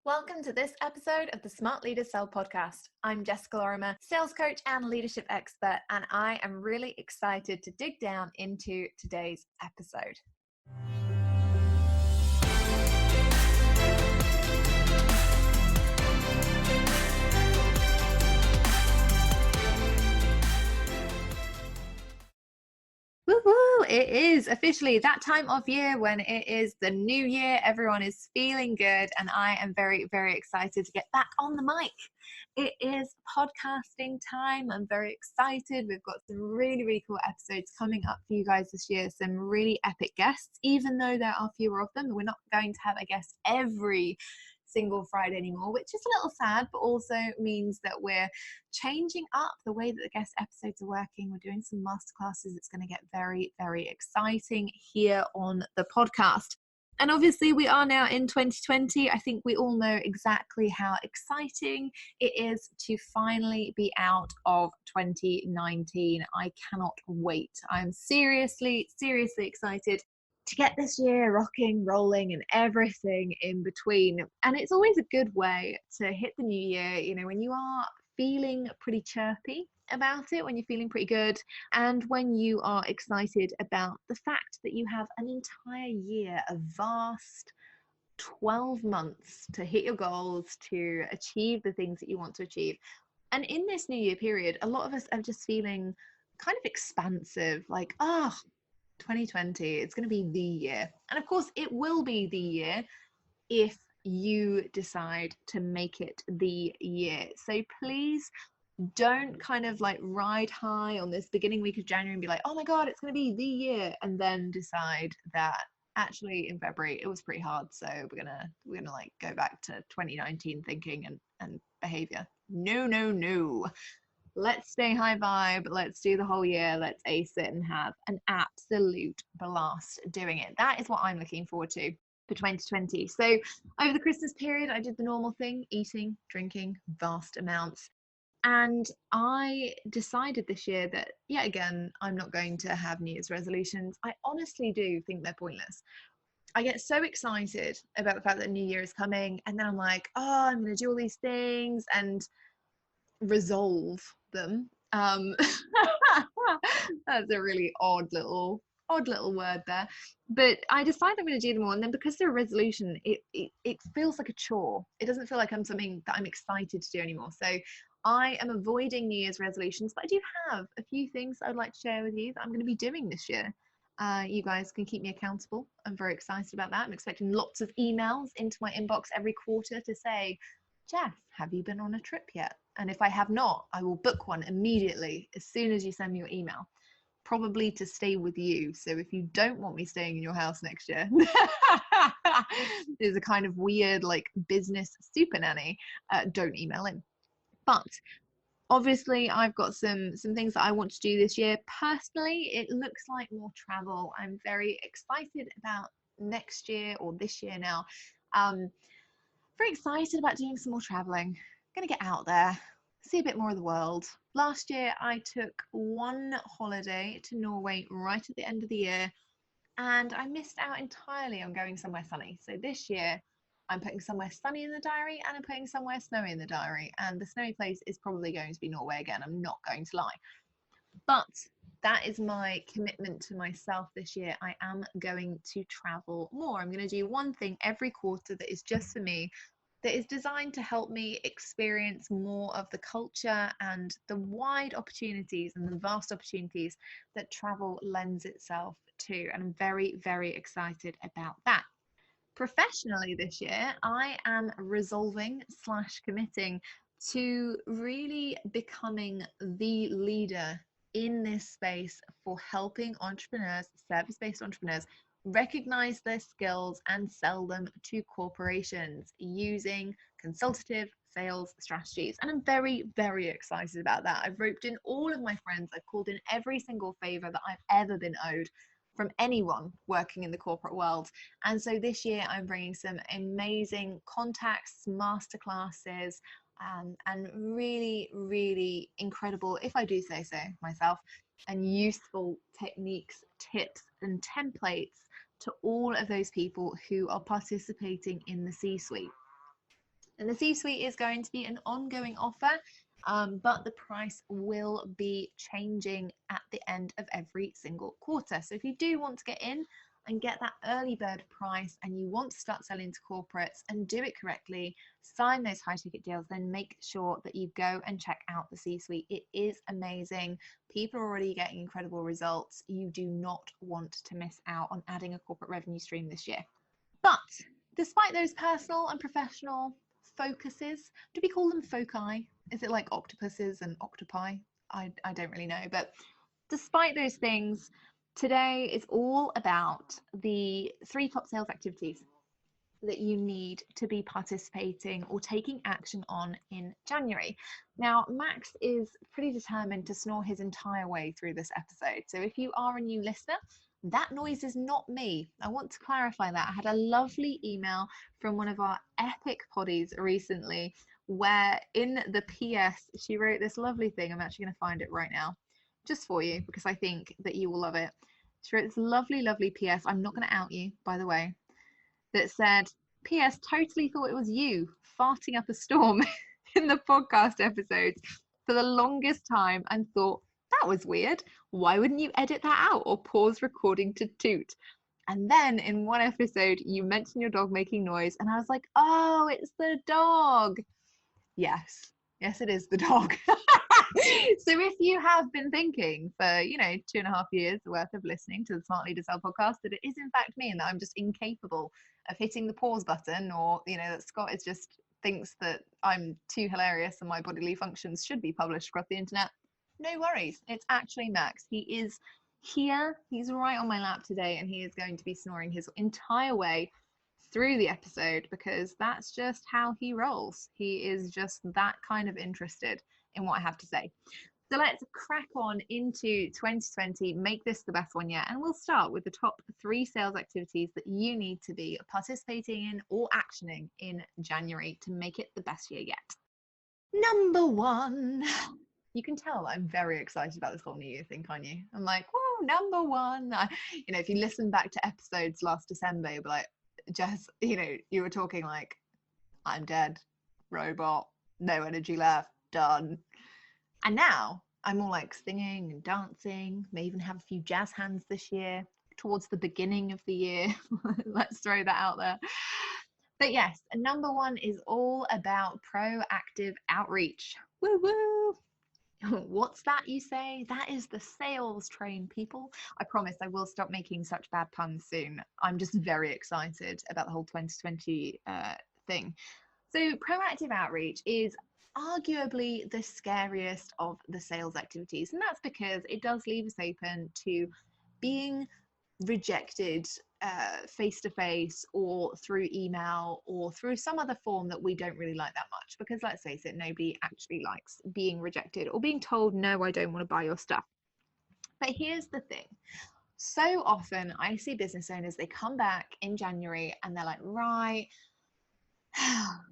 Welcome to this episode of the Smart Leaders Sell podcast. I'm Jessica Lorimer, sales coach and leadership expert, and I am really excited to dig down into today's episode. Woohoo! It is officially that time of year when it is the new year. Everyone is feeling good, and I am very, very excited to get back on the mic. It is podcasting time. I'm very excited. We've got some really, really cool episodes coming up for you guys this year. Some really epic guests, even though there are fewer of them. We're not going to have a guest every single Friday anymore, which is a little sad, but also means that we're changing up the way that the guest episodes are working. We're doing some masterclasses. It's going to get very, very exciting here on the podcast. And obviously we are now in 2020. I think we all know exactly how exciting it is to finally be out of 2019. I cannot wait. I'm seriously, seriously excited to get this year rocking, rolling, and everything in between. And it's always a good way to hit the new year, you know, when you are feeling pretty chirpy about it, when you're feeling pretty good, and when you are excited about the fact that you have an entire year, a vast 12 months to hit your goals, to achieve the things that you want to achieve. And in this new year period, a lot of us are just feeling kind of expansive, like, 2020, it's going to be the year. And of course, it will be the year if you decide to make it the year. So please don't kind of like ride high on this beginning week of January and be like, oh my God, it's going to be the year. And then decide that actually in February, it was pretty hard. So we're going to like go back to 2019 thinking and behavior. No. Let's stay high vibe. Let's do the whole year. Let's ace it and have an absolute blast doing it. That is what I'm looking forward to for 2020. So over the Christmas period, I did the normal thing, eating, drinking, vast amounts. And I decided this year that, yet again, I'm not going to have New Year's resolutions. I honestly do think they're pointless. I get so excited about the fact that New Year is coming. And then I'm like, oh, I'm going to do all these things and resolve them. That's a really odd little word there, but I decided I'm going to do them all, and then because they're a resolution, it feels like a chore. It doesn't feel like I'm something that I'm excited to do anymore. So I am avoiding New Year's resolutions, but I do have a few things I'd like to share with you that I'm going to be doing this year. You guys can keep me accountable. I'm very excited about that. I'm expecting lots of emails into my inbox every quarter to say, Jess, have you been on a trip yet? And if I have not, I will book one immediately as soon as you send me your email, probably to stay with you. So if you don't want me staying in your house next year, there's a kind of weird like business super nanny, don't email in. But obviously I've got some things that I want to do this year. Personally, it looks like more travel. I'm very excited about next year, or this year now. Very excited about doing some more traveling. Gonna get out there, see a bit more of the world. Last year I took one holiday to Norway right at the end of the year, and I missed out entirely on going somewhere sunny. So this year I'm putting somewhere sunny in the diary, and I'm putting somewhere snowy in the diary, and the snowy place is probably going to be Norway again. I'm not going to lie, but that is my commitment to myself this year. I am going to travel more. I'm going to do one thing every quarter that is just for me, that is designed to help me experience more of the culture and the wide opportunities and the vast opportunities that travel lends itself to. And I'm very, very excited about that. Professionally this year, I am resolving / committing to really becoming the leader in this space for helping entrepreneurs, service-based entrepreneurs, recognize their skills and sell them to corporations using consultative sales strategies. And I'm very, very excited about that. I've roped in all of my friends. I've called in every single favor that I've ever been owed from anyone working in the corporate world. And so this year I'm bringing some amazing contacts, masterclasses, and really, really incredible, if I do say so myself, and useful techniques, tips, and templates to all of those people who are participating in the C-suite. And the C-suite is going to be an ongoing offer, but the price will be changing at the end of every single quarter. So if you do want to get in and get that early bird price and you want to start selling to corporates and do it correctly, sign those high ticket deals, then make sure that you go and check out the C-suite. It is amazing. People are already getting incredible results. You do not want to miss out on adding a corporate revenue stream this year. But despite those personal and professional focuses, do we call them foci? Is it like octopuses and octopi? I don't really know. But despite those things, today is all about the 3 top sales activities that you need to be participating or taking action on in January. Now, Max is pretty determined to snore his entire way through this episode. So if you are a new listener, that noise is not me. I want to clarify that. I had a lovely email from one of our epic poddies recently where in the PS, she wrote this lovely thing. I'm actually going to find it right now just for you because I think that you will love it. She wrote this lovely, lovely PS. I'm not going to out you, by the way, that said, PS, totally thought it was you farting up a storm in the podcast episodes for the longest time and thought, that was weird. Why wouldn't you edit that out or pause recording to toot? And then in one episode, you mentioned your dog making noise, and I was like, oh, it's the dog. Yes, it is the dog. So if you have been thinking for, 2.5 years worth of listening to the Smart Leader Sell podcast, that it is in fact me and that I'm just incapable of hitting the pause button, or, that Scott is just thinks that I'm too hilarious and my bodily functions should be published across the internet, no worries. It's actually Max. He is here. He's right on my lap today, and he is going to be snoring his entire way through the episode because that's just how he rolls. He is just that kind of interested in what I have to say. So let's crack on into 2020, make this the best one yet, and we'll start with the top 3 sales activities that you need to be participating in or actioning in January to make it the best year yet. Number 1. You can tell I'm very excited about this whole New Year thing, can't you? I'm like, whoa, number 1. If you listen back to episodes last December, you'll be like, Jess, you were talking like, I'm dead, robot, no energy left, done. And now I'm all like singing and dancing, may even have a few jazz hands this year, towards the beginning of the year. Let's throw that out there. But yes, number 1 is all about proactive outreach. Woo woo. What's that, you say? That is the sales train, people. I promise I will stop making such bad puns soon. I'm just very excited about the whole 2020 thing. So proactive outreach is arguably the scariest of the sales activities, and that's because it does leave us open to being rejected face-to-face or through email or through some other form that we don't really like that much, because let's face it, nobody actually likes being rejected or being told, no, I don't want to buy your stuff. But here's the thing. So often I see business owners, they come back in January and they're like, right,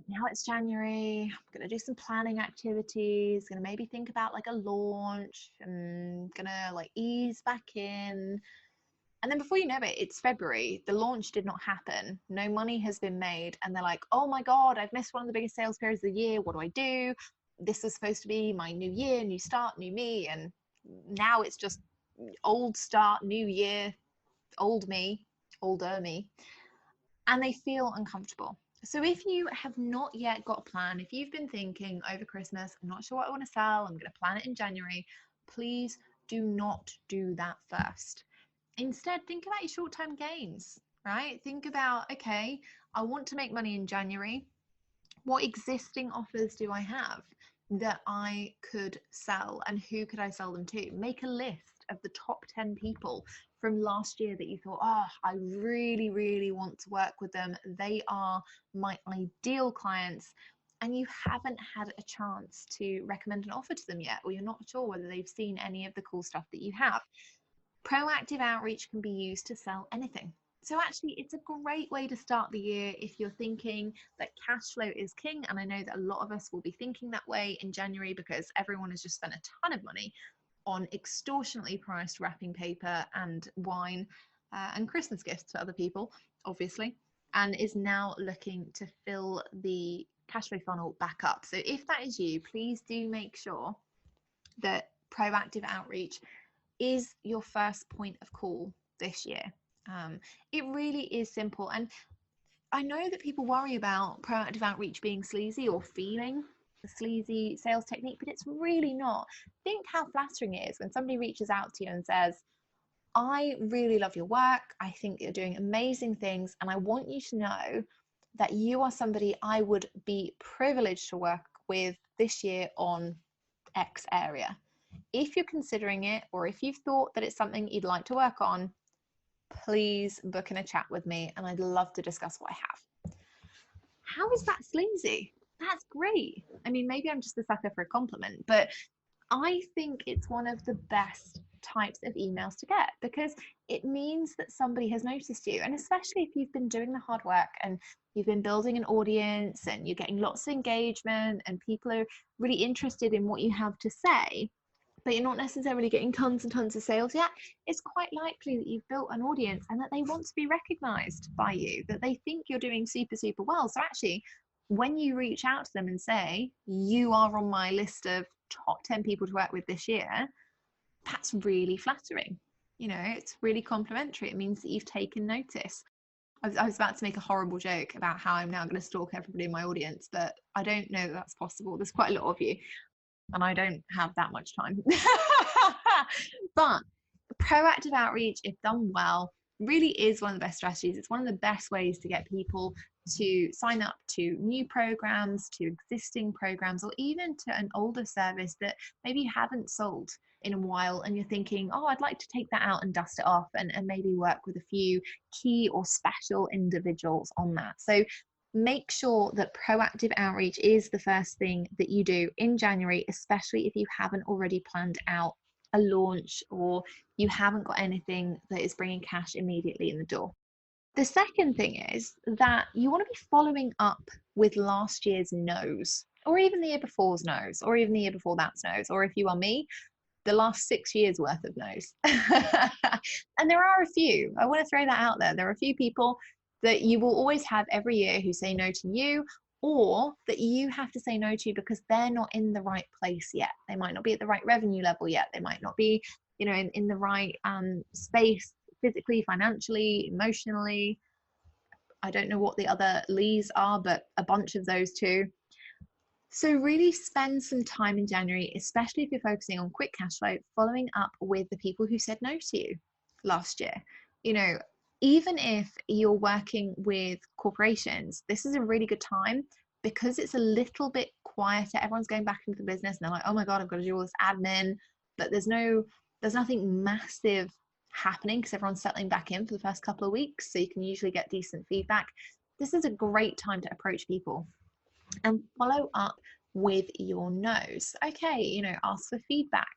now it's January, I'm going to do some planning activities, going to maybe think about like a launch, I'm going to like ease back in. And then before you know it, it's February, the launch did not happen, no money has been made, and they're like, oh my God, I've missed one of the biggest sales periods of the year, what do I do? This was supposed to be my new year, new start, new me, and now it's just old start, new year, old me, older me, and they feel uncomfortable. So if you have not yet got a plan, if you've been thinking over Christmas, I'm not sure what I want to sell, I'm going to plan it in January, please do not do that first. Instead, think about your short-term gains, right? Think about, okay, I want to make money in January. What existing offers do I have that I could sell, and who could I sell them to? Make a list of the top 10 people from last year that you thought, oh, I really, really want to work with them. They are my ideal clients. And you haven't had a chance to recommend an offer to them yet, or you're not sure whether they've seen any of the cool stuff that you have. Proactive outreach can be used to sell anything. So actually, it's a great way to start the year if you're thinking that cash flow is king. And I know that a lot of us will be thinking that way in January because everyone has just spent a ton of money on extortionately priced wrapping paper and wine and Christmas gifts for other people, obviously, and is now looking to fill the cash flow funnel back up. So if that is you, please do make sure that proactive outreach is your first point of call this year. It really is simple. And I know that people worry about proactive outreach being sleazy or feeling a sleazy sales technique, but it's really not. Think how flattering it is when somebody reaches out to you and says, I really love your work. I think you're doing amazing things. And I want you to know that you are somebody I would be privileged to work with this year on X area. If you're considering it, or if you've thought that it's something you'd like to work on, please book in a chat with me and I'd love to discuss what I have. How is that sleazy? That's great. I mean, maybe I'm just a sucker for a compliment, but I think it's one of the best types of emails to get, because it means that somebody has noticed you. And especially if you've been doing the hard work and you've been building an audience and you're getting lots of engagement and people are really interested in what you have to say, but you're not necessarily getting tons and tons of sales yet, it's quite likely that you've built an audience and that they want to be recognized by you, that they think you're doing super, super well. So actually, when you reach out to them and say, you are on my list of top 10 people to work with this year, that's really flattering. You know, it's really complimentary. It means that you've taken notice. I was about to make a horrible joke about how I'm now going to stalk everybody in my audience, but I don't know that that's possible. There's quite a lot of you, and I don't have that much time. But proactive outreach, if done well, really is one of the best strategies. It's one of the best ways to get people to sign up to new programs, to existing programs, or even to an older service that maybe you haven't sold in a while and you're thinking, oh, I'd like to take that out and dust it off and maybe work with a few key or special individuals on that. So make sure that proactive outreach is the first thing that you do in January, especially if you haven't already planned out a launch or you haven't got anything that is bringing cash immediately in the door. The second thing is that you want to be following up with last year's no's, or even the year before's no's, or even the year before that's no's, or if you are me, the last 6 years worth of no's. And there are a few. I want to throw that out there. There are a few people that you will always have every year who say no to you, or that you have to say no to because they're not in the right place yet. They might not be at the right revenue level yet. They might not be, you know, in the right space physically, financially, emotionally. I don't know what the other lees are, but a bunch of those too. So really spend some time in January, especially if you're focusing on quick cash flow, following up with the people who said no to you last year. You know, even if you're working with corporations, this is a really good time because it's a little bit quieter. Everyone's going back into the business and they're like, oh my God, I've got to do all this admin, but there's nothing massive happening because everyone's settling back in for the first couple of weeks. So you can usually get decent feedback. This is a great time to approach people and follow up with your no's. Okay, you know, ask for feedback.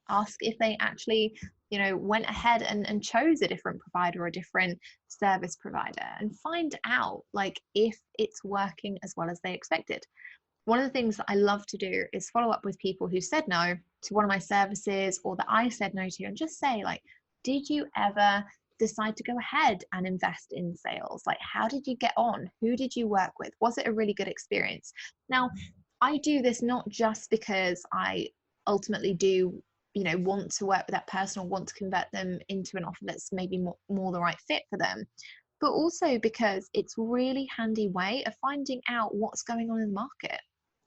Ask if they actually, you know, went ahead and chose a different provider or a different service provider, and find out like if it's working as well as they expected. One of the things that I love to do is follow up with people who said no to one of my services or that I said no to, and just say like, did you ever decide to go ahead and invest in sales? Like, how did you get on? Who did you work with? Was it a really good experience? Now, I do this not just because I ultimately do, you know, want to work with that person or want to convert them into an offer that's maybe more the right fit for them, but also because it's a really handy way of finding out what's going on in the market,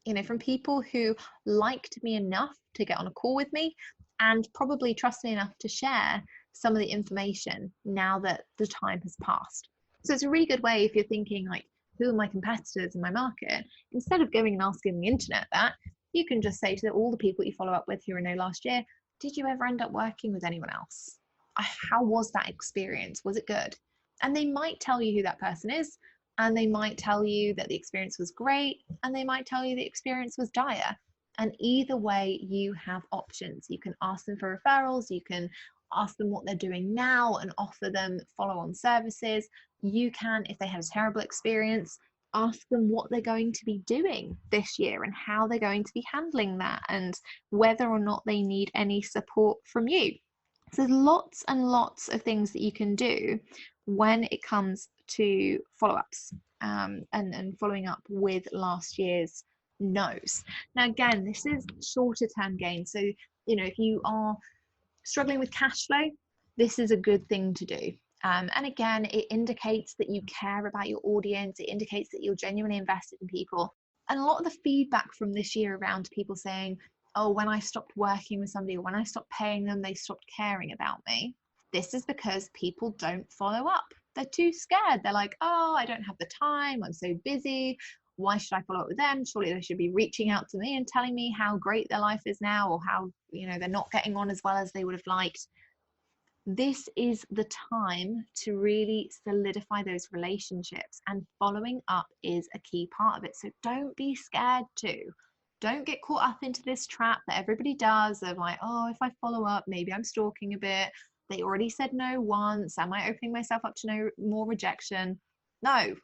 you know, from people who liked me enough to get on a call with me and probably trust me enough to share some of the information now that the time has passed. So it's a really good way if you're thinking like, who are my competitors in my market? Instead of going and asking the internet that, you can just say to all the people you follow up with who were no last year, did you ever end up working with anyone else? How was that experience? Was it good? And they might tell you who that person is, and they might tell you that the experience was great, and they might tell you the experience was dire. And either way, you have options. You can ask them for referrals, you can ask them what they're doing now and offer them follow-on services. You can, if they had a terrible experience, ask them what they're going to be doing this year and how they're going to be handling that and whether or not they need any support from you. So there's lots and lots of things that you can do when it comes to follow-ups and following up with last year's no's. Now, again, this is shorter term gain. So, if you are struggling with cash flow, this is a good thing to do. And again, it indicates that you care about your audience. It indicates that you're genuinely invested in people. And a lot of the feedback from this year around people saying, oh, when I stopped working with somebody, or when I stopped paying them, they stopped caring about me. This is because people don't follow up. They're too scared. They're like, oh, I don't have the time. I'm so busy. Why should I follow up with them? Surely they should be reaching out to me and telling me how great their life is now, or how, they're not getting on as well as they would have liked. This is the time to really solidify those relationships, and following up is a key part of it. So don't be scared to. Don't get caught up into this trap that everybody does of like, oh, if I follow up, maybe I'm stalking a bit. They already said no once. Am I opening myself up to no more rejection? No,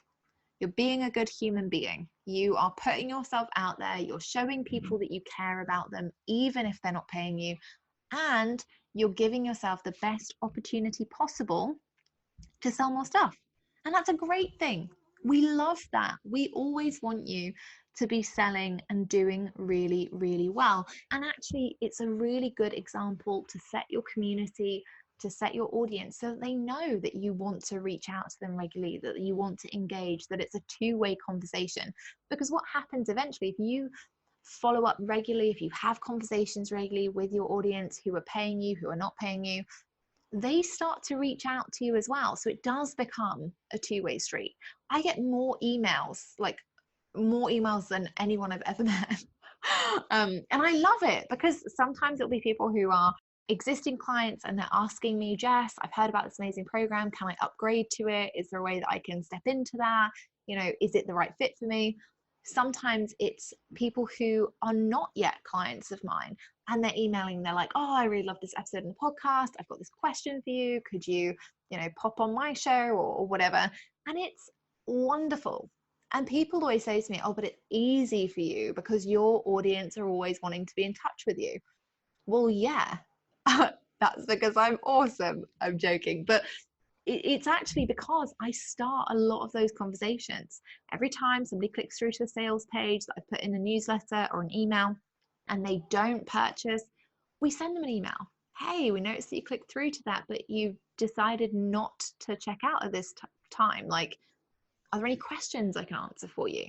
you're being a good human being. You are putting yourself out there. You're showing people that you care about them, even if they're not paying you. And you're giving yourself the best opportunity possible to sell more stuff. And that's a great thing. We love that. We always want you to be selling and doing really, really well. And actually, it's a really good example to set your community, to set your audience, so that they know that you want to reach out to them regularly, that you want to engage, that it's a two-way conversation. Because what happens eventually, if you follow up regularly, if you have conversations regularly with your audience who are paying you, who are not paying you, they start to reach out to you as well. So it does become a two-way street. I get more emails than anyone I've ever met. And I love it, because sometimes it'll be people who are existing clients and they're asking me, Jess, I've heard about this amazing program. Can I upgrade to it? Is there a way that I can step into that? Is it the right fit for me? Sometimes it's people who are not yet clients of mine, and they're emailing. They're like, oh, I really love this episode in the podcast. I've got this question for you. Could you, pop on my show or whatever? And it's wonderful. And people always say to me, oh, but it's easy for you because your audience are always wanting to be in touch with you. Well, yeah, that's because I'm awesome. I'm joking. But it's actually because I start a lot of those conversations. Every time somebody clicks through to the sales page that I put in a newsletter or an email and they don't purchase, we send them an email. Hey, we noticed that you clicked through to that, but you decided not to check out at this time. Like, are there any questions I can answer for you?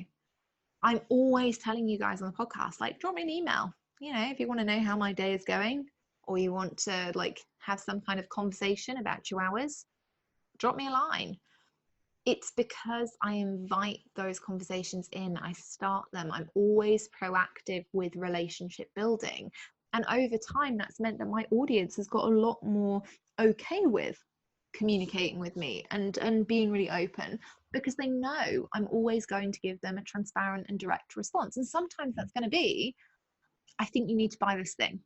I'm always telling you guys on the podcast, like, drop me an email. If you want to know how my day is going, or you want to have some kind of conversation about your hours, drop me a line. It's because I invite those conversations in. I start them. I'm always proactive with relationship building. And over time, that's meant that my audience has got a lot more okay with communicating with me and being really open, because they know I'm always going to give them a transparent and direct response. And sometimes that's going to be, I think you need to buy this thing.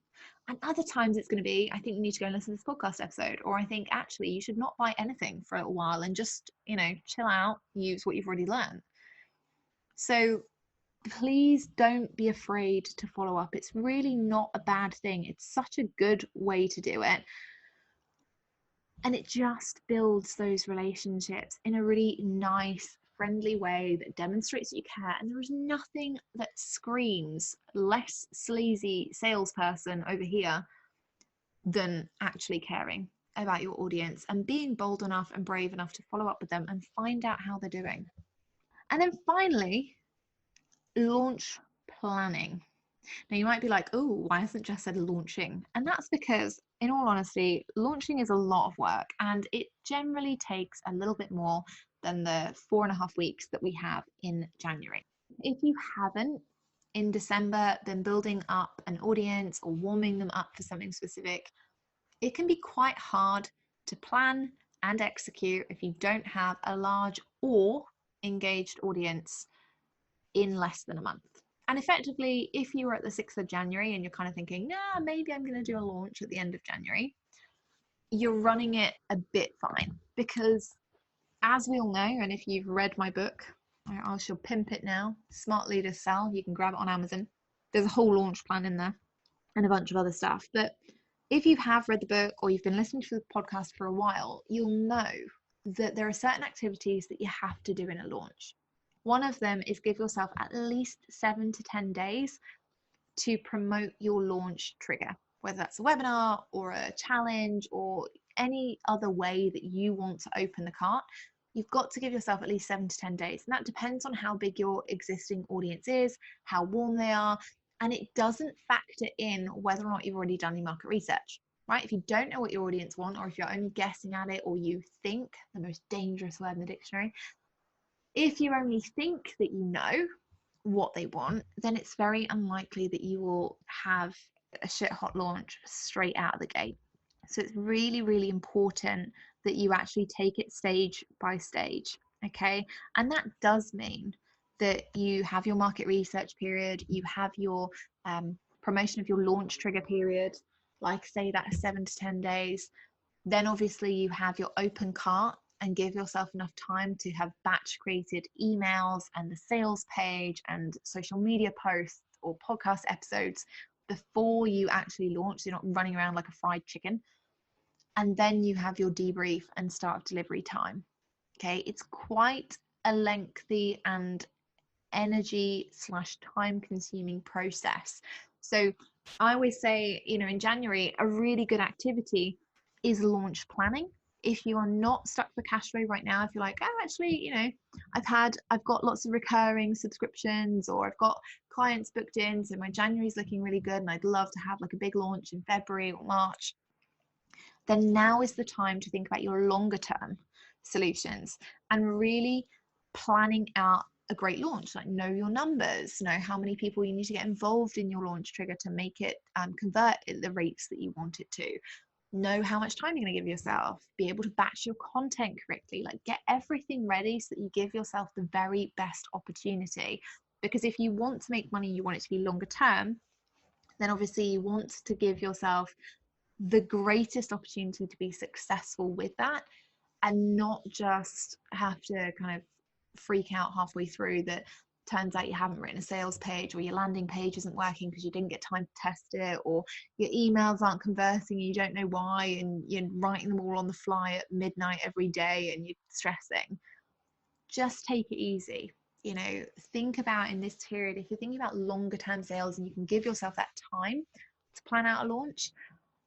And other times it's going to be, I think you need to go and listen to this podcast episode. Or I think actually you should not buy anything for a while and just, chill out, use what you've already learned. So please don't be afraid to follow up. It's really not a bad thing. It's such a good way to do it. And it just builds those relationships in a really nice, friendly way that demonstrates that you care. And there is nothing that screams less sleazy salesperson over here than actually caring about your audience and being bold enough and brave enough to follow up with them and find out how they're doing. And then finally, launch planning. Now you might be like, oh, why hasn't Jess said launching? And that's because, in all honesty, launching is a lot of work, and it generally takes a little bit more than the 4.5 weeks that we have in January. If you haven't in December been building up an audience or warming them up for something specific, it can be quite hard to plan and execute if you don't have a large or engaged audience in less than a month. And effectively, if you were at the 6th of January and you're kind of thinking, nah, maybe I'm going to do a launch at the end of January, you're running it a bit fine. Because as we all know, and if you've read my book, I shall pimp it now, Smart Leaders Sell, you can grab it on Amazon. There's a whole launch plan in there and a bunch of other stuff. But if you have read the book or you've been listening to the podcast for a while, you'll know that there are certain activities that you have to do in a launch. One of them is give yourself at least 7 to 10 days to promote your launch trigger, whether that's a webinar or a challenge or any other way that you want to open the cart. You've got to give yourself at least 7 to 10 days. And that depends on how big your existing audience is, how warm they are, and it doesn't factor in whether or not you've already done your market research, right? If you don't know what your audience want, or if you're only guessing at it, or you think, the most dangerous word in the dictionary, if you only think that you know what they want, then it's very unlikely that you will have a shit hot launch straight out of the gate. So it's really, really important that you actually take it stage by stage, okay? And that does mean that you have your market research period, you have your promotion of your launch trigger period, like say that is 7 to 10 days. Then obviously you have your open cart, and give yourself enough time to have batch created emails and the sales page and social media posts or podcast episodes before you actually launch, so you're not running around like a fried chicken. And then you have your debrief and start of delivery time. Okay, it's quite a lengthy and energy / time consuming process. So I always say, in January, a really good activity is launch planning. If you are not stuck for cash flow right now, if you're like, oh, actually, I've got lots of recurring subscriptions, or I've got clients booked in, so my January's looking really good and I'd love to have like a big launch in February or March, then now is the time to think about your longer term solutions and really planning out a great launch. Like, know your numbers, know how many people you need to get involved in your launch trigger to make it convert at the rates that you want it to. Know how much time you're going to give yourself, be able to batch your content correctly, like get everything ready so that you give yourself the very best opportunity. Because if you want to make money, you want it to be longer term, then obviously you want to give yourself the greatest opportunity to be successful with that, and not just have to kind of freak out halfway through that turns out you haven't written a sales page, or your landing page isn't working because you didn't get time to test it, or your emails aren't converting and you don't know why, and you're writing them all on the fly at midnight every day and you're stressing. Just take it easy. Think about, in this period, if you're thinking about longer term sales and you can give yourself that time to plan out a launch,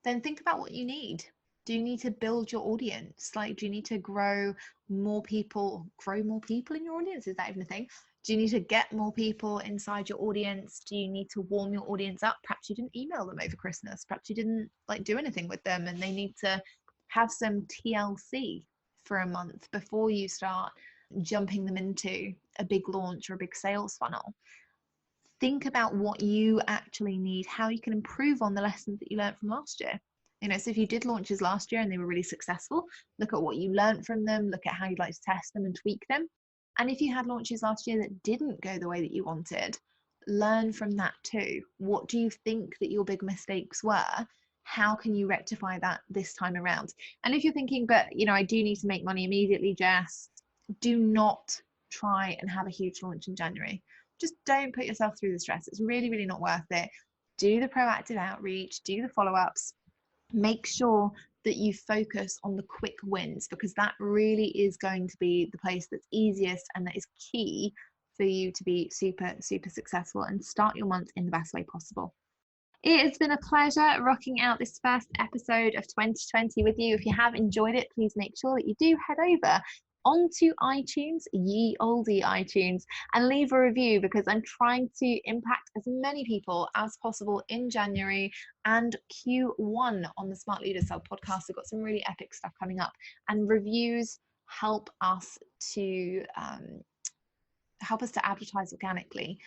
then think about what you need. Do you need to build your audience? Like, do you need to grow more people in your audience? Is that even a thing? Do you need to get more people inside your audience? Do you need to warm your audience up? Perhaps you didn't email them over Christmas. Perhaps you didn't do anything with them, and they need to have some TLC for a month before you start jumping them into a big launch or a big sales funnel. Think about what you actually need, how you can improve on the lessons that you learned from last year. So if you did launches last year and they were really successful, look at what you learned from them, look at how you'd like to test them and tweak them. And if you had launches last year that didn't go the way that you wanted, learn from that too. What do you think that your big mistakes were? How can you rectify that this time around? And if you're thinking, but I do need to make money immediately, Jess, do not try and have a huge launch in January. Just don't put yourself through the stress. It's really, really not worth it. Do the proactive outreach, do the follow-ups. Make sure that you focus on the quick wins, because that really is going to be the place that's easiest and that is key for you to be super, super successful and start your month in the best way possible. It has been a pleasure rocking out this first episode of 2020 with you. If you have enjoyed it, please make sure that you do head over onto iTunes, ye oldie iTunes, and leave a review, because I'm trying to impact as many people as possible in January and Q1 on the Smart Leader Sell podcast. We've got some really epic stuff coming up, and reviews help us to advertise organically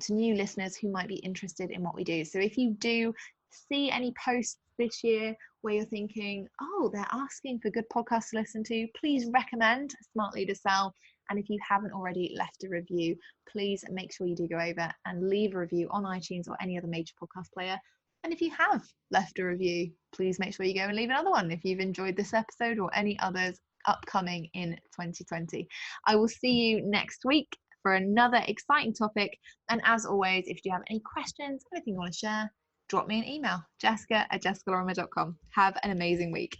to new listeners who might be interested in what we do. So if you do see any posts this year where you're thinking, oh, they're asking for good podcasts to listen to, please recommend Smart Leader Sell. And if you haven't already left a review, please make sure you do go over and leave a review on iTunes or any other major podcast player. And if you have left a review, please make sure you go and leave another one if you've enjoyed this episode or any others upcoming in 2020. I will see you next week for another exciting topic. And as always, if you have any questions, anything you want to share, drop me an email, jessica@jessicalorimer.com. Have an amazing week.